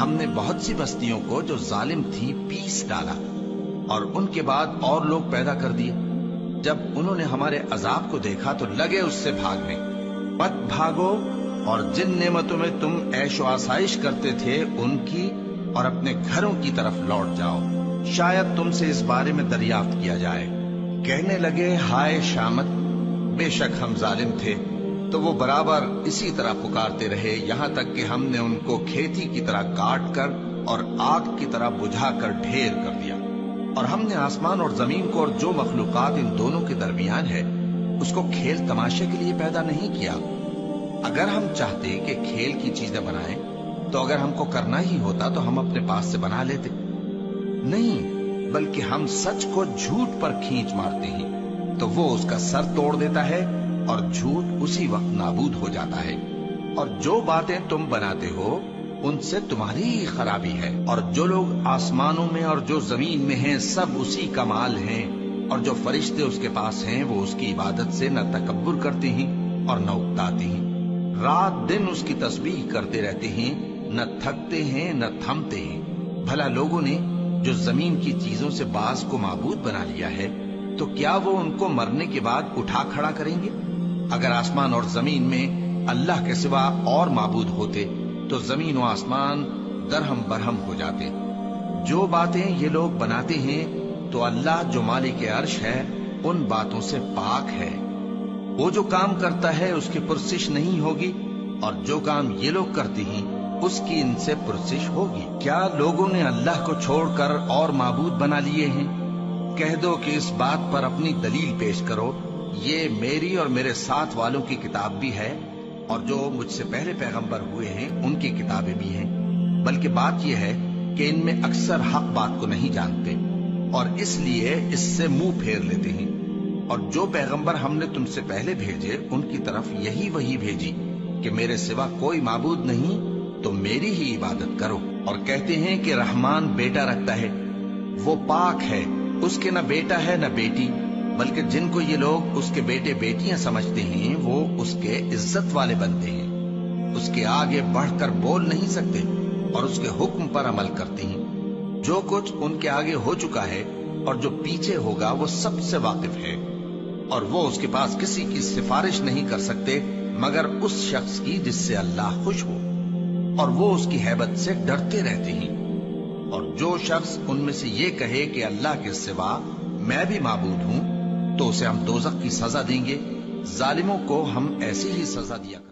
ہم نے بہت سی بستیوں کو جو ظالم تھی پیس ڈالا، اور ان کے بعد اور لوگ پیدا کر دیے۔ جب انہوں نے ہمارے عذاب کو دیکھا تو لگے اس سے بھاگنے۔ مت بھاگو، اور جن نعمتوں میں تم عیش و آسائش کرتے تھے ان کی اور اپنے گھروں کی طرف لوٹ جاؤ، شاید تم سے اس بارے میں دریافت کیا جائے۔ کہنے لگے ہائے شامت، بے شک ہم ظالم تھے۔ تو وہ برابر اسی طرح پکارتے رہے یہاں تک کہ ہم نے ان کو کھیتی کی طرح کاٹ کر اور آگ کی طرح بجھا کر ڈھیر کر دیا۔ اور ہم نے آسمان اور زمین کو اور جو مخلوقات ان دونوں کے درمیان ہے اس کو کھیل تماشے کے لیے پیدا نہیں کیا۔ اگر ہم چاہتے کہ کھیل کی چیزیں بنائیں تو اگر ہم کو کرنا ہی ہوتا تو ہم اپنے پاس سے بنا لیتے، نہیں بلکہ ہم سچ کو جھوٹ پر کھینچ مارتے ہیں تو وہ اس کا سر توڑ دیتا ہے اور جھوٹ اسی وقت نابود ہو جاتا ہے۔ اور جو باتیں تم بناتے ہو ان سے تمہاری ہی خرابی ہے، اور جو لوگ آسمانوں میں اور جو زمین میں ہیں سب اسی کا مال ہیں، اور جو فرشتے اس کے پاس ہیں وہ اس کی عبادت سے نہ تکبر کرتے ہیں اور نہ اکتاتے ہیں، رات دن اس کی تسبیح کرتے رہتے ہیں، نہ تھکتے ہیں نہ تھمتے ہیں۔ بھلا لوگوں نے جو زمین کی چیزوں سے بعض کو معبود بنا لیا ہے تو کیا وہ ان کو مرنے کے بعد اٹھا کھڑا کریں گے؟ اگر آسمان اور زمین میں اللہ کے سوا اور معبود ہوتے تو زمین و آسمان درہم برہم ہو جاتے۔ جو باتیں یہ لوگ بناتے ہیں تو اللہ جو مالک عرش ہے ان باتوں سے پاک ہے۔ وہ جو کام کرتا ہے اس کی پرسش نہیں ہوگی، اور جو کام یہ لوگ کرتے ہیں اس کی ان سے پرسش ہوگی۔ کیا لوگوں نے اللہ کو چھوڑ کر اور معبود بنا لیے ہیں؟ کہہ دو کہ اس بات پر اپنی دلیل پیش کرو، یہ میری اور میرے ساتھ والوں کی کتاب بھی ہے، اور جو مجھ سے پہلے پیغمبر ہوئے ہیں ان کی کتابیں بھی ہیں۔ بلکہ بات یہ ہے کہ ان میں اکثر حق بات کو نہیں جانتے، اور اس لیے اس سے منہ پھیر لیتے ہیں۔ اور جو پیغمبر ہم نے تم سے پہلے بھیجے ان کی طرف یہی وحی بھیجی کہ میرے سوا کوئی معبود نہیں تو میری ہی عبادت کرو، اور کہتے ہیں کہ رحمان بیٹا رکھتا ہے۔ وہ پاک ہے، اس کے نہ بیٹا ہے نہ بیٹی، بلکہ جن کو یہ لوگ اس کے بیٹے بیٹیاں سمجھتے ہیں وہ اس کے عزت والے بنتے ہیں۔ اس کے آگے بڑھ کر بول نہیں سکتے اور اس کے حکم پر عمل کرتے ہیں۔ جو کچھ ان کے آگے ہو چکا ہے اور جو پیچھے ہوگا وہ سب سے واقف ہے، اور وہ اس کے پاس کسی کی سفارش نہیں کر سکتے مگر اس شخص کی جس سے اللہ خوش ہو، اور وہ اس کی ہیبت سے ڈرتے رہتے ہیں۔ اور جو شخص ان میں سے یہ کہے کہ اللہ کے سوا میں بھی معبود ہوں تو اسے ہم دوزخ کی سزا دیں گے۔ ظالموں کو ہم ایسی ہی سزا دیا کریں۔